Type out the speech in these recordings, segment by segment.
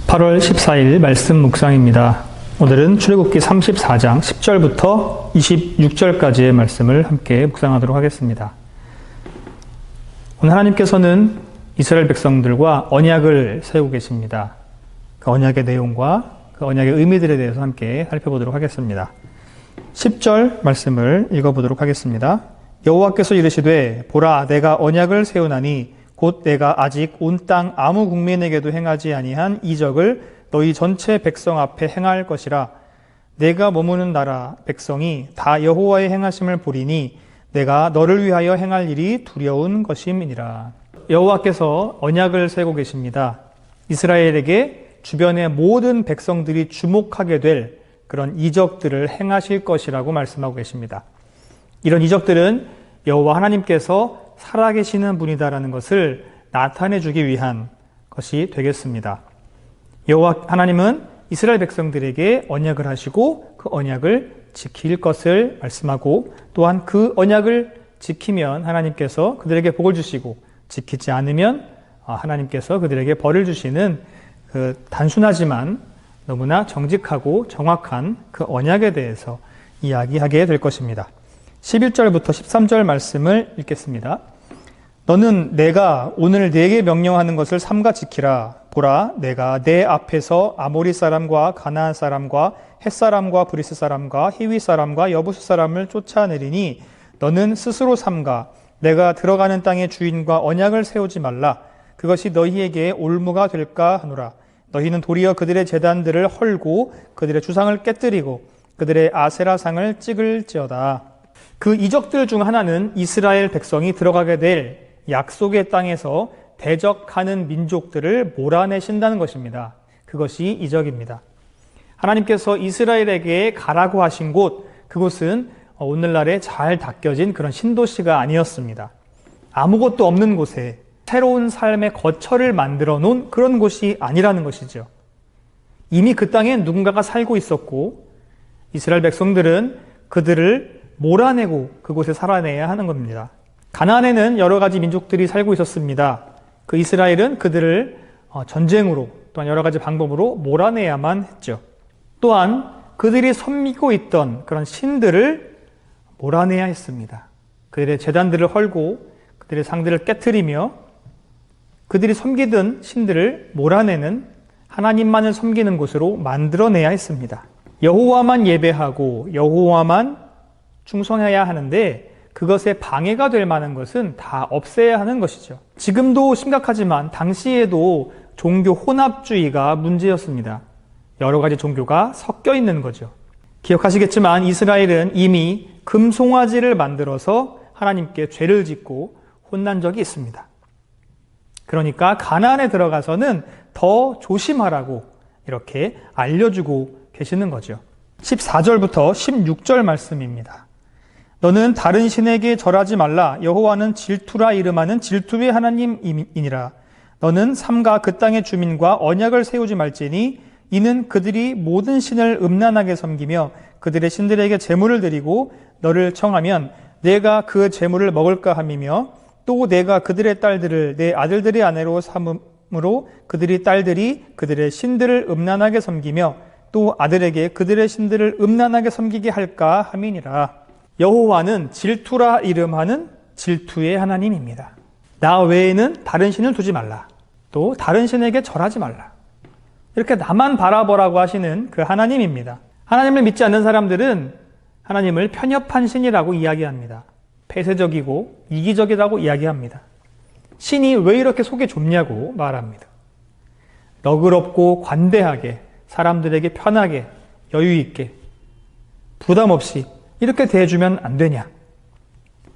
8월 14일 말씀 묵상입니다. 오늘은 출애굽기 34장 10절부터 26절까지의 말씀을 함께 묵상하도록 하겠습니다. 오늘 하나님께서는 이스라엘 백성들과 언약을 세우고 계십니다. 그 언약의 내용과 그 언약의 의미들에 대해서 함께 살펴보도록 하겠습니다. 10절 말씀을 읽어보도록 하겠습니다. 여호와께서 이르시되 보라 내가 언약을 세우나니 곧 내가 아직 온 땅 아무 국민에게도 행하지 아니한 이적을 너희 전체 백성 앞에 행할 것이라. 내가 머무는 나라 백성이 다 여호와의 행하심을 보리니 내가 너를 위하여 행할 일이 두려운 것임이니라. 여호와께서 언약을 세우고 계십니다. 이스라엘에게 주변의 모든 백성들이 주목하게 될 그런 이적들을 행하실 것이라고 말씀하고 계십니다. 이런 이적들은 여호와 하나님께서 살아계시는 분이다라는 것을 나타내주기 위한 것이 되겠습니다. 여호와 하나님은 이스라엘 백성들에게 언약을 하시고 그 언약을 지킬 것을 말씀하고, 또한 그 언약을 지키면 하나님께서 그들에게 복을 주시고 지키지 않으면 하나님께서 그들에게 벌을 주시는 그 단순하지만 너무나 정직하고 정확한 그 언약에 대해서 이야기하게 될 것입니다. 11절부터 13절 말씀을 읽겠습니다. 너는 내가 오늘 네게 명령하는 것을 삼가 지키라. 보라 내가 내 앞에서 아모리 사람과 가나안 사람과 헷 사람과 브리스 사람과 히위 사람과 여부스 사람을 쫓아내리니 너는 스스로 삼가 내가 들어가는 땅의 주인과 언약을 세우지 말라. 그것이 너희에게 올무가 될까 하노라. 너희는 도리어 그들의 제단들을 헐고 그들의 주상을 깨뜨리고 그들의 아세라상을 찍을지어다. 그 이적들 중 하나는 이스라엘 백성이 들어가게 될 약속의 땅에서 대적하는 민족들을 몰아내신다는 것입니다. 그것이 이적입니다. 하나님께서 이스라엘에게 가라고 하신 곳, 그곳은 오늘날에 잘 닦여진 그런 신도시가 아니었습니다. 아무것도 없는 곳에 새로운 삶의 거처를 만들어 놓은 그런 곳이 아니라는 것이죠. 이미 그 땅에 누군가가 살고 있었고 이스라엘 백성들은 그들을 몰아내고 그곳에 살아내야 하는 겁니다. 가나안에는 여러 가지 민족들이 살고 있었습니다. 그 이스라엘은 그들을 전쟁으로 또한 여러 가지 방법으로 몰아내야만 했죠. 또한 그들이 섬기고 있던 그런 신들을 몰아내야 했습니다. 그들의 제단들을 헐고 그들의 상들을 깨트리며 그들이 섬기던 신들을 몰아내는, 하나님만을 섬기는 곳으로 만들어내야 했습니다. 여호와만 예배하고 여호와만 충성해야 하는데 그것에 방해가 될 만한 것은 다 없애야 하는 것이죠. 지금도 심각하지만 당시에도 종교 혼합주의가 문제였습니다. 여러 가지 종교가 섞여 있는 거죠. 기억하시겠지만 이스라엘은 이미 금송아지를 만들어서 하나님께 죄를 짓고 혼난 적이 있습니다. 그러니까 가나안에 들어가서는 더 조심하라고 이렇게 알려주고 계시는 거죠. 14절부터 16절 말씀입니다. 너는 다른 신에게 절하지 말라. 여호와는 질투라 이름하는 질투의 하나님이니라. 너는 삼가 그 땅의 주민과 언약을 세우지 말지니 이는 그들이 모든 신을 음란하게 섬기며 그들의 신들에게 제물을 드리고 너를 청하면 내가 그 제물을 먹을까 함이며 또 내가 그들의 딸들을 내 아들들의 아내로 삼음으로 그들의 딸들이 그들의 신들을 음란하게 섬기며 또 아들에게 그들의 신들을 음란하게 섬기게 할까 함이니라. 여호와는 질투라 이름하는 질투의 하나님입니다. 나 외에는 다른 신을 두지 말라. 또 다른 신에게 절하지 말라. 이렇게 나만 바라보라고 하시는 그 하나님입니다. 하나님을 믿지 않는 사람들은 하나님을 편협한 신이라고 이야기합니다. 폐쇄적이고 이기적이라고 이야기합니다. 신이 왜 이렇게 속이 좁냐고 말합니다. 너그럽고 관대하게 사람들에게 편하게 여유 있게 부담 없이 이렇게 대해주면 안 되냐?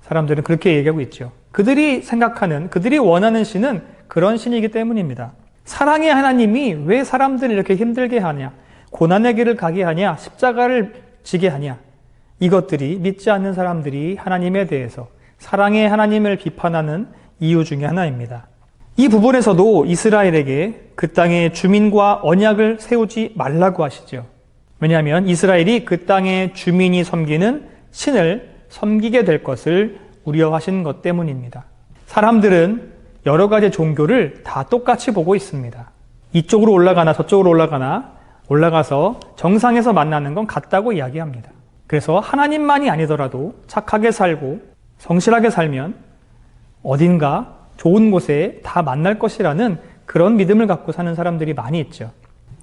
사람들은 그렇게 얘기하고 있죠. 그들이 생각하는, 그들이 원하는 신은 그런 신이기 때문입니다. 사랑의 하나님이 왜 사람들을 이렇게 힘들게 하냐? 고난의 길을 가게 하냐? 십자가를 지게 하냐? 이것들이 믿지 않는 사람들이 하나님에 대해서 사랑의 하나님을 비판하는 이유 중에 하나입니다. 이 부분에서도 이스라엘에게 그 땅의 주민과 언약을 세우지 말라고 하시죠. 왜냐하면 이스라엘이 그 땅의 주민이 섬기는 신을 섬기게 될 것을 우려하신 것 때문입니다. 사람들은 여러 가지 종교를 다 똑같이 보고 있습니다. 이쪽으로 올라가나 저쪽으로 올라가서 정상에서 만나는 건 같다고 이야기합니다. 그래서 하나님만이 아니더라도 착하게 살고 성실하게 살면 어딘가 좋은 곳에 다 만날 것이라는 그런 믿음을 갖고 사는 사람들이 많이 있죠.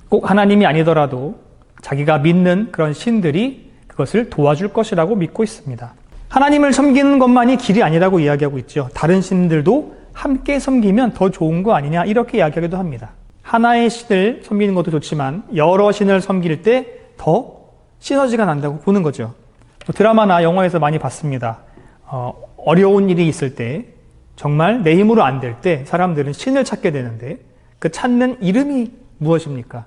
꼭 하나님이 아니더라도 자기가 믿는 그런 신들이 그것을 도와줄 것이라고 믿고 있습니다. 하나님을 섬기는 것만이 길이 아니라고 이야기하고 있죠. 다른 신들도 함께 섬기면 더 좋은 거 아니냐 이렇게 이야기하기도 합니다. 하나의 신을 섬기는 것도 좋지만 여러 신을 섬길 때 더 시너지가 난다고 보는 거죠. 드라마나 영화에서 많이 봤습니다. 어려운 일이 있을 때 정말 내 힘으로 안 될 때 사람들은 신을 찾게 되는데 그 찾는 이름이 무엇입니까?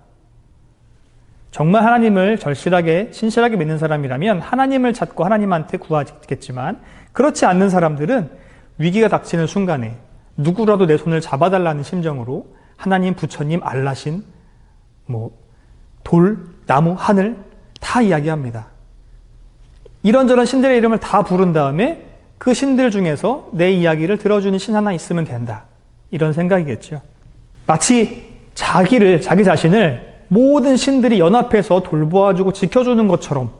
정말 하나님을 절실하게 신실하게 믿는 사람이라면 하나님을 찾고 하나님한테 구하겠지만 그렇지 않는 사람들은 위기가 닥치는 순간에 누구라도 내 손을 잡아달라는 심정으로 하나님, 부처님, 알라신, 돌, 나무, 하늘 다 이야기합니다. 이런저런 신들의 이름을 다 부른 다음에 그 신들 중에서 내 이야기를 들어주는 신 하나 있으면 된다. 이런 생각이겠죠. 마치 자기 자신을 모든 신들이 연합해서 돌보아주고 지켜주는 것처럼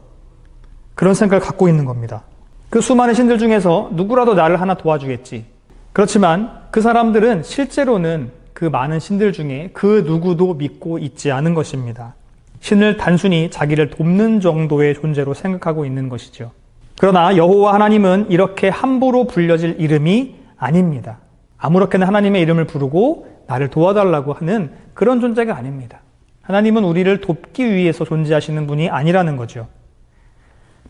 그런 생각을 갖고 있는 겁니다. 그 수많은 신들 중에서 누구라도 나를 하나 도와주겠지. 그렇지만 그 사람들은 실제로는 그 많은 신들 중에 그 누구도 믿고 있지 않은 것입니다. 신을 단순히 자기를 돕는 정도의 존재로 생각하고 있는 것이죠. 그러나 여호와 하나님은 이렇게 함부로 불려질 이름이 아닙니다. 아무렇게나 하나님의 이름을 부르고 나를 도와달라고 하는 그런 존재가 아닙니다. 하나님은 우리를 돕기 위해서 존재하시는 분이 아니라는 거죠.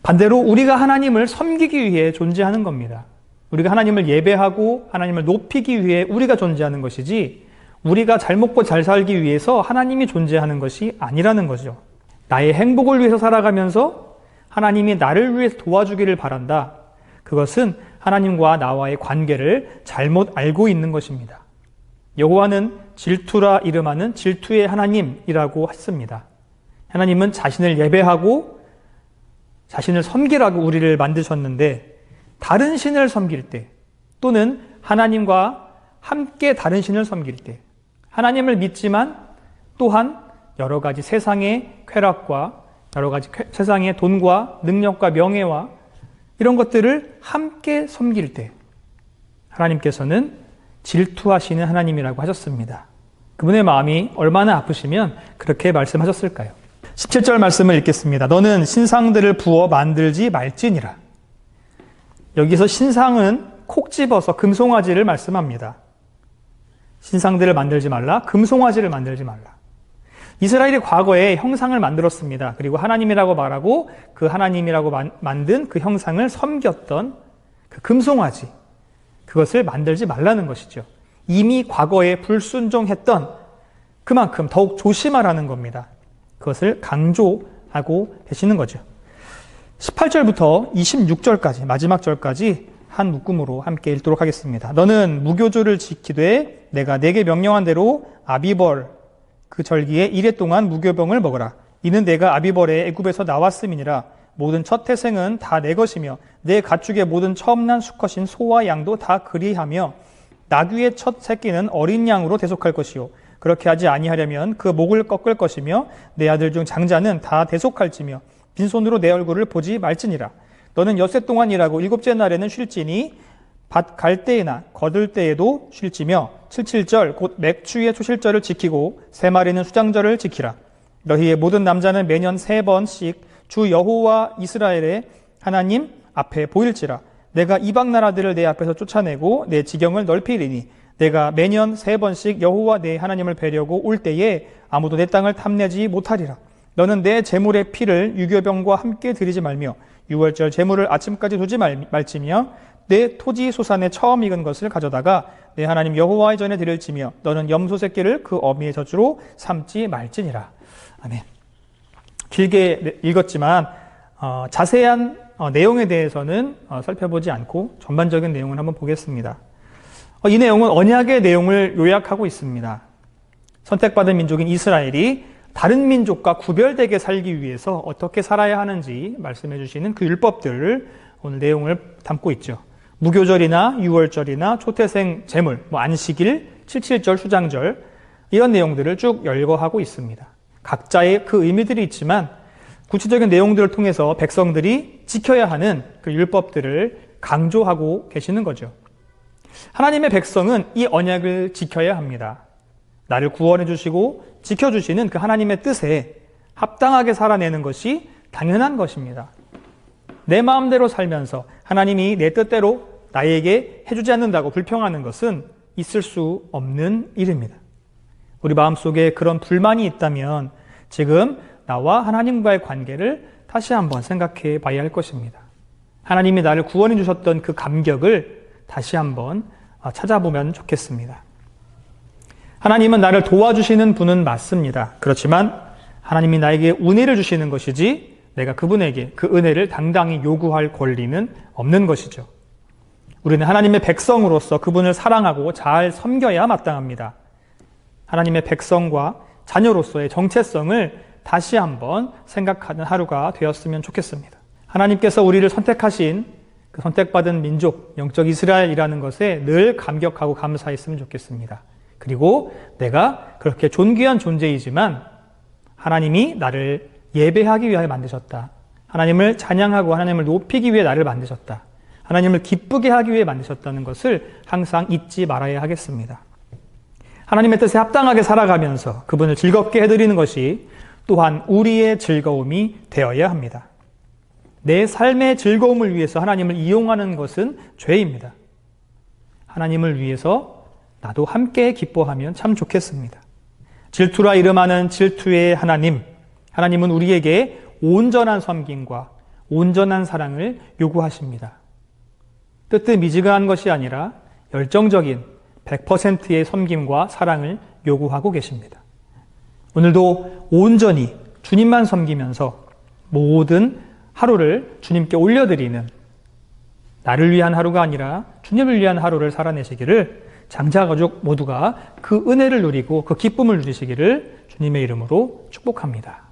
반대로 우리가 하나님을 섬기기 위해 존재하는 겁니다. 우리가 하나님을 예배하고 하나님을 높이기 위해 우리가 존재하는 것이지 우리가 잘 먹고 잘 살기 위해서 하나님이 존재하는 것이 아니라는 거죠. 나의 행복을 위해서 살아가면서 하나님이 나를 위해서 도와주기를 바란다. 그것은 하나님과 나와의 관계를 잘못 알고 있는 것입니다. 여호와는 질투라 이름하는 질투의 하나님이라고 했습니다. 하나님은 자신을 예배하고 자신을 섬기라고 우리를 만드셨는데 다른 신을 섬길 때 또는 하나님과 함께 다른 신을 섬길 때 하나님을 믿지만 또한 여러 가지 세상의 쾌락과 여러 가지 세상의 돈과 능력과 명예와 이런 것들을 함께 섬길 때 하나님께서는 질투하시는 하나님이라고 하셨습니다. 그분의 마음이 얼마나 아프시면 그렇게 말씀하셨을까요? 17절 말씀을 읽겠습니다. 너는 신상들을 부어 만들지 말지니라. 여기서 신상은 콕 집어서 금송아지를 말씀합니다. 신상들을 만들지 말라, 금송아지를 만들지 말라. 이스라엘이 과거에 형상을 만들었습니다. 그리고 하나님이라고 말하고 그 하나님이라고 만든 그 형상을 섬겼던 그 금송아지, 그것을 만들지 말라는 것이죠. 이미 과거에 불순종했던 그만큼 더욱 조심하라는 겁니다. 그것을 강조하고 계시는 거죠. 18절부터 26절까지 마지막 절까지 한 묶음으로 함께 읽도록 하겠습니다. 너는 무교조를 지키되 내가 내게 명령한 대로 아비벌 그 절기에 1회 동안 무교병을 먹어라. 이는 내가 아비벌에 애굽에서 나왔음이니라. 모든 첫 태생은 다 내 것이며 내 가축의 모든 처음 난 수컷인 소와 양도 다 그리하며 나귀의 첫 새끼는 어린 양으로 대속할 것이요 그렇게 하지 아니하려면 그 목을 꺾을 것이며 내 아들 중 장자는 다 대속할지며 빈손으로 내 얼굴을 보지 말지니라. 너는 엿새 동안 일하고 일곱째 날에는 쉴지니 밭 갈 때에나 거둘 때에도 쉴지며 77절 곧 맥추의 초실절을 지키고 세 마리는 수장절을 지키라. 너희의 모든 남자는 매년 3번씩 주 여호와 이스라엘의 하나님 앞에 보일지라. 내가 이방 나라들을 내 앞에서 쫓아내고 내 지경을 넓히리니 내가 매년 3번씩 여호와 내 하나님을 뵈려고 올 때에 아무도 내 땅을 탐내지 못하리라. 너는 내 제물의 피를 유교병과 함께 드리지 말며 유월절 제물을 아침까지 두지 말지며 내 토지 소산에 처음 익은 것을 가져다가 내 하나님 여호와의 전에 드릴지며 너는 염소 새끼를 그 어미의 젖으로 삼지 말지니라. 아멘. 길게 읽었지만 자세한 내용에 대해서는 살펴보지 않고 전반적인 내용을 한번 보겠습니다. 이 내용은 언약의 내용을 요약하고 있습니다. 선택받은 민족인 이스라엘이 다른 민족과 구별되게 살기 위해서 어떻게 살아야 하는지 말씀해 주시는 그 율법들을 오늘 내용을 담고 있죠. 무교절이나 유월절이나 초태생 제물, 안식일, 77절, 수장절 이런 내용들을 쭉 열거하고 있습니다. 각자의 그 의미들이 있지만 구체적인 내용들을 통해서 백성들이 지켜야 하는 그 율법들을 강조하고 계시는 거죠. 하나님의 백성은 이 언약을 지켜야 합니다. 나를 구원해 주시고 지켜주시는 그 하나님의 뜻에 합당하게 살아내는 것이 당연한 것입니다. 내 마음대로 살면서 하나님이 내 뜻대로 나에게 해주지 않는다고 불평하는 것은 있을 수 없는 일입니다. 우리 마음속에 그런 불만이 있다면 지금 나와 하나님과의 관계를 다시 한번 생각해 봐야 할 것입니다. 하나님이 나를 구원해 주셨던 그 감격을 다시 한번 찾아보면 좋겠습니다. 하나님은 나를 도와주시는 분은 맞습니다. 그렇지만 하나님이 나에게 은혜를 주시는 것이지 내가 그분에게 그 은혜를 당당히 요구할 권리는 없는 것이죠. 우리는 하나님의 백성으로서 그분을 사랑하고 잘 섬겨야 마땅합니다. 하나님의 백성과 자녀로서의 정체성을 다시 한번 생각하는 하루가 되었으면 좋겠습니다. 하나님께서 우리를 선택하신 그 선택받은 민족, 영적 이스라엘이라는 것에 늘 감격하고 감사했으면 좋겠습니다. 그리고 내가 그렇게 존귀한 존재이지만 하나님이 나를 예배하기 위하여 만드셨다. 하나님을 찬양하고 하나님을 높이기 위해 나를 만드셨다. 하나님을 기쁘게 하기 위해 만드셨다는 것을 항상 잊지 말아야 하겠습니다. 하나님의 뜻에 합당하게 살아가면서 그분을 즐겁게 해드리는 것이 또한 우리의 즐거움이 되어야 합니다. 내 삶의 즐거움을 위해서 하나님을 이용하는 것은 죄입니다. 하나님을 위해서 나도 함께 기뻐하면 참 좋겠습니다. 질투라 이름하는 질투의 하나님, 하나님은 우리에게 온전한 섬김과 온전한 사랑을 요구하십니다. 뜨뜻미지근한 것이 아니라 열정적인 100%의 섬김과 사랑을 요구하고 계십니다. 오늘도 온전히 주님만 섬기면서 모든 하루를 주님께 올려드리는 나를 위한 하루가 아니라 주님을 위한 하루를 살아내시기를 장자가족 모두가 그 은혜를 누리고 그 기쁨을 누리시기를 주님의 이름으로 축복합니다.